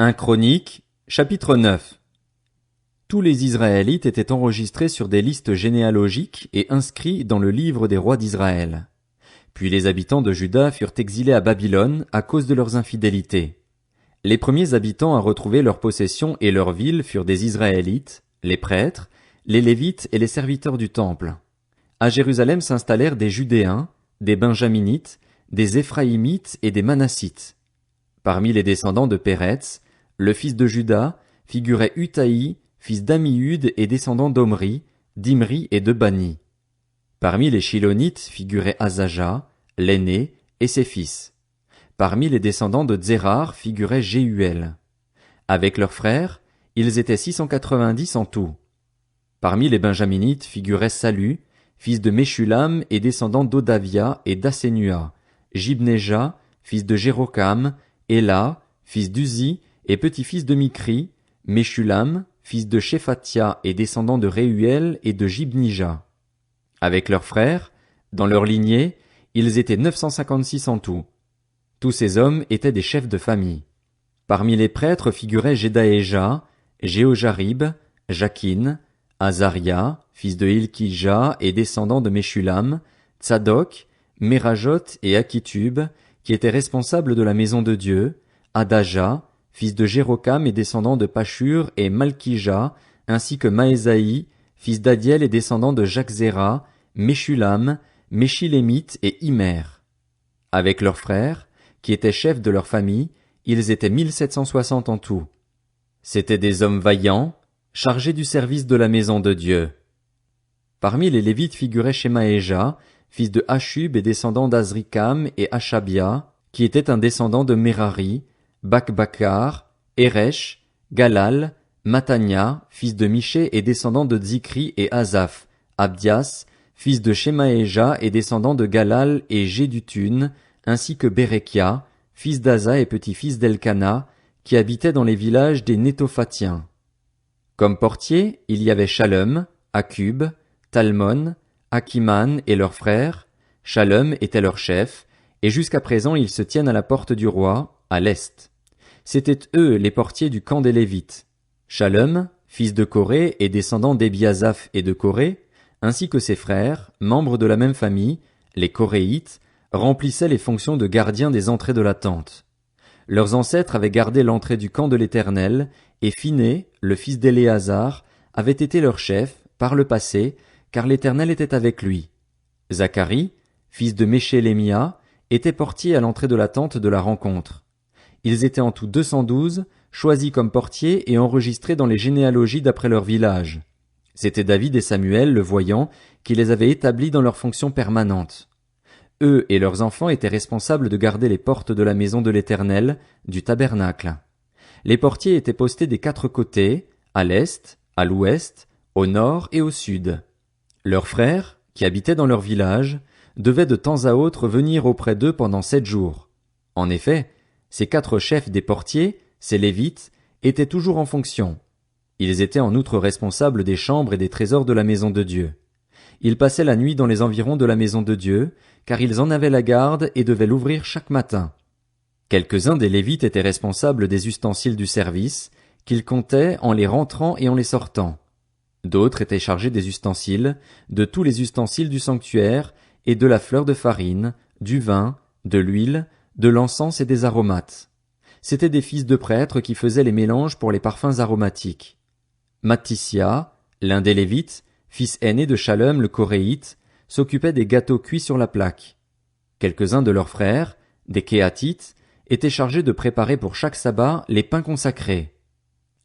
1 Chroniques, chapitre 9. Tous les Israélites étaient enregistrés sur des listes généalogiques et inscrits dans le livre des rois d'Israël. Puis les habitants de Juda furent exilés à Babylone à cause de leurs infidélités. Les premiers habitants à retrouver leurs possessions et leurs villes furent des Israélites, les prêtres, les Lévites et les serviteurs du temple. À Jérusalem s'installèrent des Judéens, des Benjaminites, des Éphraïmites et des Manassites. Parmi les descendants de Péretz, le fils de Juda, figurait Utaï, fils d'Ammihuд et descendant d'Omri, d'Imri et de Bani. Parmi les Shilonites figurait Azaja, l'aîné, et ses fils. Parmi les descendants de Tsérar figurait Jéhuel. Avec leurs frères, ils étaient 690 en tout. Parmi les Benjaminites figurait Salu, fils de Meshulam et descendant d'Odavia et d'Assénua, Jibneja, fils de Jérokam, Éla, fils d'Uzi et petit-fils de Mikri, Meshulam, fils de Shephatia et descendant de Réuel et de Jibnija. Avec leurs frères, dans leur lignée, ils étaient 956 en tout. Tous ces hommes étaient des chefs de famille. Parmi les prêtres figuraient Jedaéja, Jéhojarib, Jakin, Azaria, fils de Hilkija et descendant de Meshulam, Tsadok, Merajot et Akitub, qui étaient responsables de la maison de Dieu, Adaja, fils de Jérokam et descendant de Pashur et Malkija, ainsi que Maésaï, fils d'Adiel et descendant de Jaczéra, Meshulam, Meshilémite et Immer. Avec leurs frères, qui étaient chefs de leur famille, ils étaient 1760 en tout. C'étaient des hommes vaillants, chargés du service de la maison de Dieu. Parmi les Lévites figurait Shemaéja, fils de Hashub et descendant d'Azrikam et Hashabia, qui était un descendant de Merari, Bakbakar, Eresh, Galal, Matania, fils de Miché et descendant de Zikri et Asaph, Abdias, fils de Shemaéja et descendant de Galal et Jédutun, ainsi que Bérekia, fils d'Asa et petit-fils d'Elkana, qui habitait dans les villages des Nétophatiens. Comme portiers, il y avait Shalom, Akub, Talmon, Akiman et leurs frères. Shalom était leur chef, et jusqu'à présent ils se tiennent à la porte du roi, à l'est. C'étaient eux les portiers du camp des Lévites. Shalom, fils de Coré et descendant d'Ebiasaph et de Coré, ainsi que ses frères, membres de la même famille, les Coréites, remplissaient les fonctions de gardiens des entrées de la tente. Leurs ancêtres avaient gardé l'entrée du camp de l'Éternel, et Phiné, le fils d'Éléazar, avait été leur chef, par le passé, car l'Éternel était avec lui. Zacharie, fils de Méchélémia, était portier à l'entrée de la tente de la rencontre. Ils étaient en tout 212, choisis comme portiers et enregistrés dans les généalogies d'après leur village. C'étaient David et Samuel, le voyant, qui les avaient établis dans leurs fonctions permanentes. Eux et leurs enfants étaient responsables de garder les portes de la maison de l'Éternel, du tabernacle. Les portiers étaient postés des 4 côtés, à l'est, à l'ouest, au nord et au sud. Leurs frères, qui habitaient dans leur village, devaient de temps à autre venir auprès d'eux pendant 7 jours. En effet, ces 4 chefs des portiers, ces Lévites, étaient toujours en fonction. Ils étaient en outre responsables des chambres et des trésors de la maison de Dieu. Ils passaient la nuit dans les environs de la maison de Dieu, car ils en avaient la garde et devaient l'ouvrir chaque matin. Quelques-uns des Lévites étaient responsables des ustensiles du service, qu'ils comptaient en les rentrant et en les sortant. D'autres étaient chargés des ustensiles, de tous les ustensiles du sanctuaire, et de la fleur de farine, du vin, de l'huile, de l'encens et des aromates. C'étaient des fils de prêtres qui faisaient les mélanges pour les parfums aromatiques. Mattissia, l'un des Lévites, fils aîné de Shalom le Coréite, s'occupait des gâteaux cuits sur la plaque. Quelques-uns de leurs frères, des Kéatites, étaient chargés de préparer pour chaque sabbat les pains consacrés.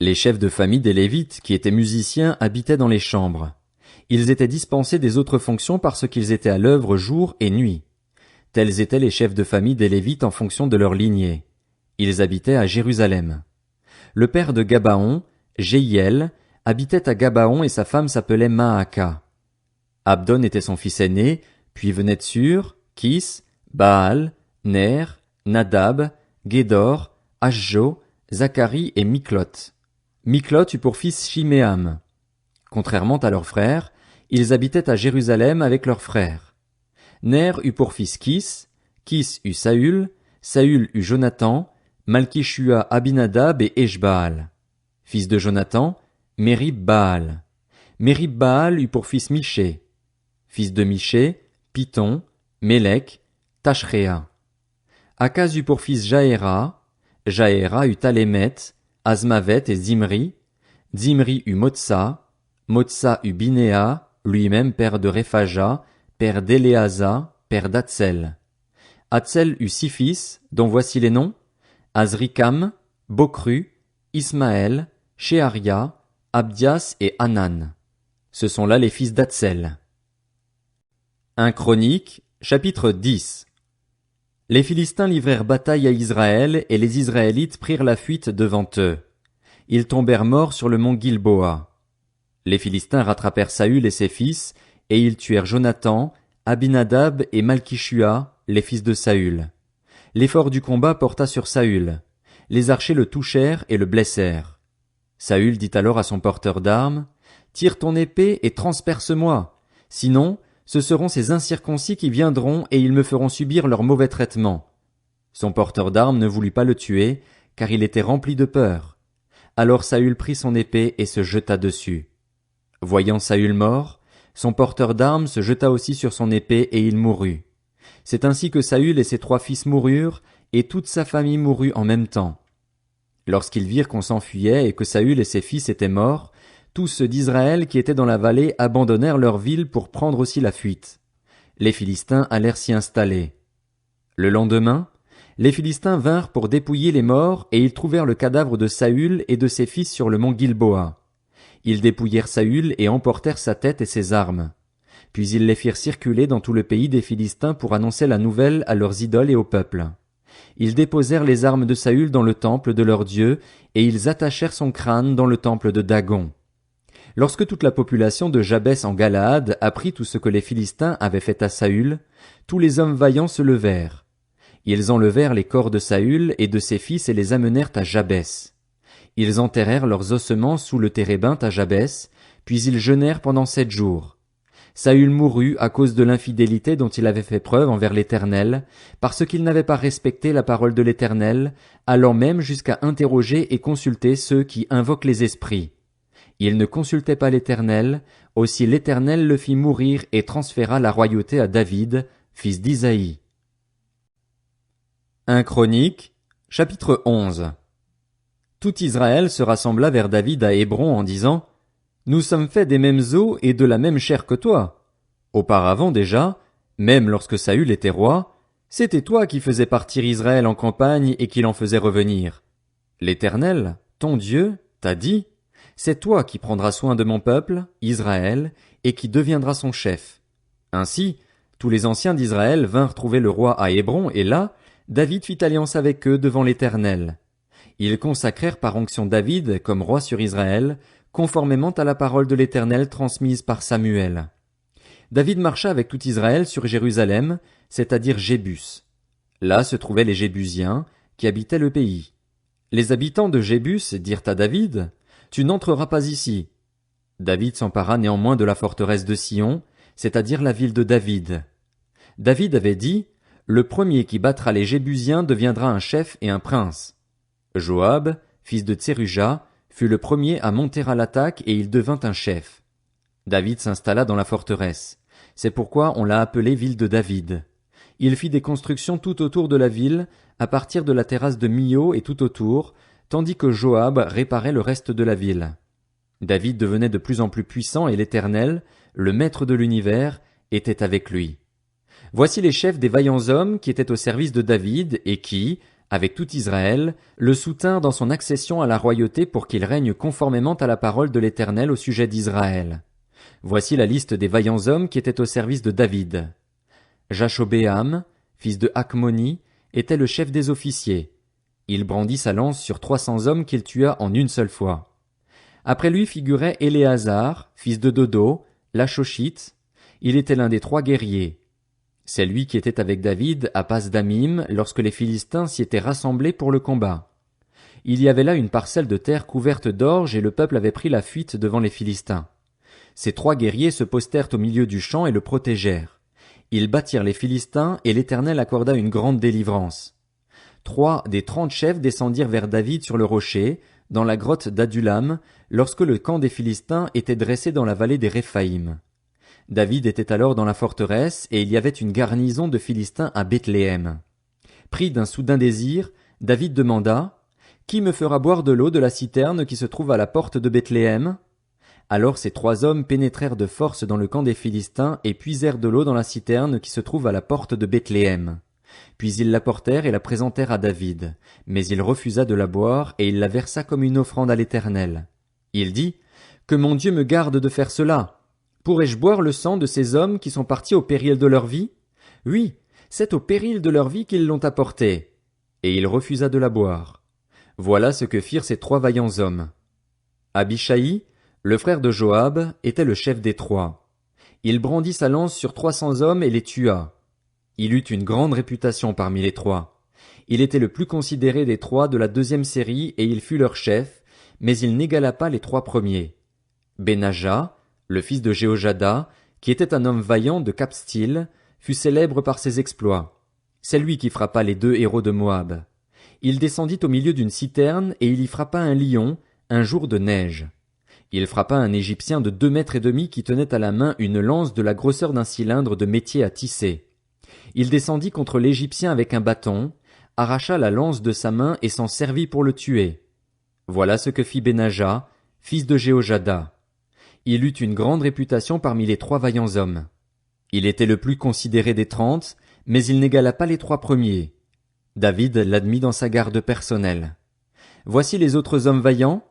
Les chefs de famille des Lévites, qui étaient musiciens, habitaient dans les chambres. Ils étaient dispensés des autres fonctions parce qu'ils étaient à l'œuvre jour et nuit. Tels étaient les chefs de famille des Lévites en fonction de leur lignée. Ils habitaient à Jérusalem. Le père de Gabaon, Jéhiel, habitait à Gabaon et sa femme s'appelait Maaka. Abdon était son fils aîné, puis venaient Tsur, Kis, Baal, Ner, Nadab, Gédor, Ashjo, Zacharie et Miklot. Miklot eut pour fils Shiméam. Contrairement à leurs frères, ils habitaient à Jérusalem avec leurs frères. Ner eut pour fils Kis eut Saül eut Jonathan, Malkishua, Abinadab et Eshbaal. Fils de Jonathan, Mérib-Baal. Mérib-Baal eut pour fils Miché. Fils de Miché, Python, Mélec, Tachréa. Akaz eut pour fils Jaéra. Jaéra eut Alémet, Azmavet et Zimri. Zimri eut Motsa. Motsa eut Binéa, lui-même père de Réphaja, père d'Éléasa, père d'Atsel. Atsel eut 6 fils, dont voici les noms: Azrikam, Bokru, Ismaël, Sheharia, Abdias et Hanan. Ce sont là les fils d'Atsel. 1 Chronique, chapitre 10. Les Philistins livrèrent bataille à Israël, et les Israélites prirent la fuite devant eux. Ils tombèrent morts sur le mont Gilboa. Les Philistins rattrapèrent Saül et ses fils, et ils tuèrent Jonathan, Abinadab et Malkishua, les fils de Saül. L'effort du combat porta sur Saül. Les archers le touchèrent et le blessèrent. Saül dit alors à son porteur d'armes: Tire ton épée et transperce-moi. Sinon, ce seront ces incirconcis qui viendront et ils me feront subir leur mauvais traitement. Son porteur d'armes ne voulut pas le tuer, car il était rempli de peur. Alors Saül prit son épée et se jeta dessus. Voyant Saül mort, son porteur d'armes se jeta aussi sur son épée et il mourut. C'est ainsi que Saül et ses 3 fils moururent, et toute sa famille mourut en même temps. Lorsqu'ils virent qu'on s'enfuyait et que Saül et ses fils étaient morts, tous ceux d'Israël qui étaient dans la vallée abandonnèrent leur ville pour prendre aussi la fuite. Les Philistins allèrent s'y installer. Le lendemain, les Philistins vinrent pour dépouiller les morts, et ils trouvèrent le cadavre de Saül et de ses fils sur le mont Gilboa. Ils dépouillèrent Saül et emportèrent sa tête et ses armes. Puis ils les firent circuler dans tout le pays des Philistins pour annoncer la nouvelle à leurs idoles et au peuple. Ils déposèrent les armes de Saül dans le temple de leur Dieu, et ils attachèrent son crâne dans le temple de Dagon. Lorsque toute la population de Jabès en Galaad apprit tout ce que les Philistins avaient fait à Saül, tous les hommes vaillants se levèrent. Ils enlevèrent les corps de Saül et de ses fils et les amenèrent à Jabès. Ils enterrèrent leurs ossements sous le térébinthe à Jabès, puis ils jeûnèrent pendant 7 jours. Saül mourut à cause de l'infidélité dont il avait fait preuve envers l'Éternel, parce qu'il n'avait pas respecté la parole de l'Éternel, allant même jusqu'à interroger et consulter ceux qui invoquent les esprits. Il ne consultait pas l'Éternel, aussi l'Éternel le fit mourir et transféra la royauté à David, fils d'Isaïe. 1 Chronique, chapitre 11. Tout Israël se rassembla vers David à Hébron en disant: Nous sommes faits des mêmes os et de la même chair que toi. Auparavant déjà, même lorsque Saül était roi, c'était toi qui faisais partir Israël en campagne et qui l'en faisais revenir. L'Éternel, ton Dieu, t'a dit: C'est toi qui prendras soin de mon peuple, Israël, et qui deviendras son chef. Ainsi, tous les anciens d'Israël vinrent trouver le roi à Hébron, et là, David fit alliance avec eux devant l'Éternel. Ils consacrèrent par onction David comme roi sur Israël, conformément à la parole de l'Éternel transmise par Samuel. David marcha avec tout Israël sur Jérusalem, c'est-à-dire Jébus. Là se trouvaient les Jébusiens, qui habitaient le pays. Les habitants de Jébus dirent à David: Tu n'entreras pas ici. David s'empara néanmoins de la forteresse de Sion, c'est-à-dire la ville de David. David avait dit: Le premier qui battra les Jébusiens deviendra un chef et un prince. Joab, fils de Tseruja, fut le premier à monter à l'attaque et il devint un chef. David s'installa dans la forteresse. C'est pourquoi on l'a appelée ville de David. Il fit des constructions tout autour de la ville, à partir de la terrasse de Mio et tout autour, tandis que Joab réparait le reste de la ville. David devenait de plus en plus puissant et l'Éternel, le maître de l'univers, était avec lui. Voici les chefs des vaillants hommes qui étaient au service de David et qui, avec tout Israël, le soutinrent dans son accession à la royauté pour qu'il règne conformément à la parole de l'Éternel au sujet d'Israël. Voici la liste des vaillants hommes qui étaient au service de David. Jashobéam, fils de Hakmoni, était le chef des officiers. Il brandit sa lance sur 300 hommes qu'il tua en une seule fois. Après lui figurait Éléazar, fils de Dodo, l'Achochite. Il était l'un des 3 guerriers. C'est lui qui était avec David à Pas-Damim lorsque les Philistins s'y étaient rassemblés pour le combat. Il y avait là une parcelle de terre couverte d'orge et le peuple avait pris la fuite devant les Philistins. Ces 3 guerriers se postèrent au milieu du champ et le protégèrent. Ils battirent les Philistins et l'Éternel accorda une grande délivrance. 3 des 30 chefs descendirent vers David sur le rocher, dans la grotte d'Adulam, lorsque le camp des Philistins était dressé dans la vallée des Réphaïm. David était alors dans la forteresse, et il y avait une garnison de Philistins à Bethléem. Pris d'un soudain désir, David demanda, « Qui me fera boire de l'eau de la citerne qui se trouve à la porte de Bethléem ?» Alors ces 3 hommes pénétrèrent de force dans le camp des Philistins et puisèrent de l'eau dans la citerne qui se trouve à la porte de Bethléem. Puis ils l'apportèrent et la présentèrent à David. Mais il refusa de la boire, et il la versa comme une offrande à l'Éternel. Il dit, « Que mon Dieu me garde de faire cela! Pourrais-je boire le sang de ces hommes qui sont partis au péril de leur vie? Oui, c'est au péril de leur vie qu'ils l'ont apportée. » Et il refusa de la boire. Voilà ce que firent ces 3 vaillants hommes. Abishai, le frère de Joab, était le chef des 3. Il brandit sa lance sur 300 hommes et les tua. Il eut une grande réputation parmi les 3. Il était le plus considéré des 3 de la 2e série et il fut leur chef, mais il n'égala pas les 3 premiers. Benaja, le fils de Jéhojada, qui était un homme vaillant de Capstil, fut célèbre par ses exploits. C'est lui qui frappa les 2 héros de Moab. Il descendit au milieu d'une citerne et il y frappa un lion, un jour de neige. Il frappa un Égyptien de 2 mètres et demi qui tenait à la main une lance de la grosseur d'un cylindre de métier à tisser. Il descendit contre l'Égyptien avec un bâton, arracha la lance de sa main et s'en servit pour le tuer. Voilà ce que fit Benaja, fils de Jéhojada. Il eut une grande réputation parmi les 3 vaillants hommes. Il était le plus considéré des 30, mais il n'égala pas les 3 premiers. David l'admit dans sa garde personnelle. Voici les autres hommes vaillants: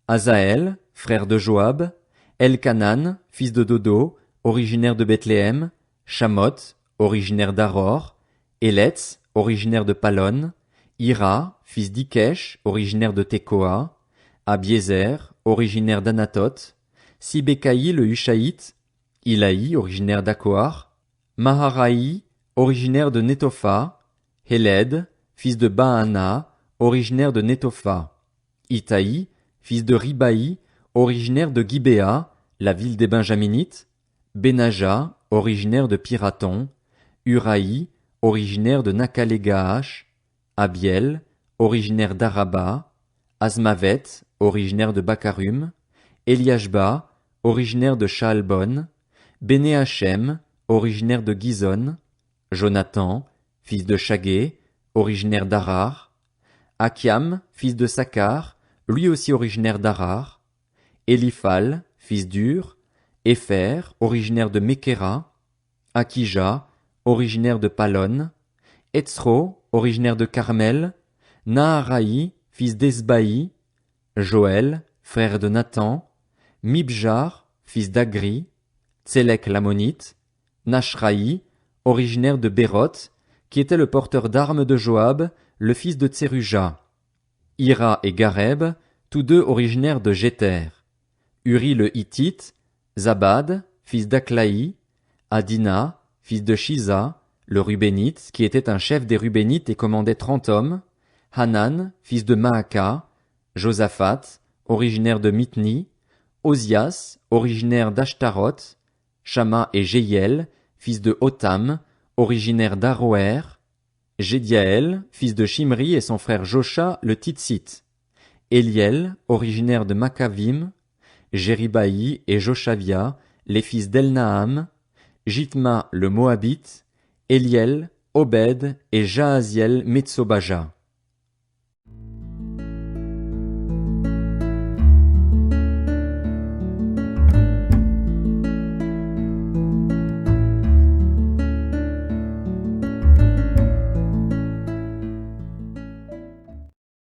Azaël, frère de Joab, Elkanan, fils de Dodo, originaire de Bethléem, Shamoth, originaire d'Aror, Eletz, originaire de Palon, Ira, fils d'Ikesh, originaire de Tekoa, Abiezer, originaire d'Anatoth, Sibécaï le Hushaïte, Ilaï, originaire d'Akoar, Maharaï, originaire de Netopha, Heled, fils de Baana, originaire de Netopha, Itaï, fils de Ribaï, originaire de Gibéa, la ville des Benjaminites, Benaja, originaire de Pirathon, Uraï, originaire de Nakale-Gaash, Abiel, originaire d'Araba, Azmavet, originaire de Bakarum, Eliashba, originaire de Shaalbon, Béné-Hachem, originaire de Gizon, Jonathan, fils de Shagé, originaire d'Arar, Akiam, fils de Sakar, lui aussi originaire d'Arar, Eliphal, fils d'Ur, Épher, originaire de Mékéra, Akija, originaire de Palon, Etzro, originaire de Carmel, Naharaï, fils d'Esbaï, Joël, frère de Nathan, Mibjar, fils d'Agri, Tsélek l'ammonite, Nashraï, originaire de Béroth, qui était le porteur d'armes de Joab, le fils de Tseruja, Ira et Gareb, tous 2 originaires de Jéter, Uri le Hittite, Zabad, fils d'Aklaï, Adina, fils de Shiza, le Rubénite, qui était un chef des Rubénites et commandait 30 hommes, Hanan, fils de Maaka, Josaphat, originaire de Mithni, Ozias, originaire d'Ashtaroth, Shama et Jéhiel, fils de Hotam, originaire d'Aroer, Jédiaël, fils de Shimri et son frère Josha le Titsite, Éliel, originaire de Makavim, Jéribaï et Joshavia, les fils d'Elnaam, Jithma le Moabite, Éliel, Obed et Jahaziel Metsobaja.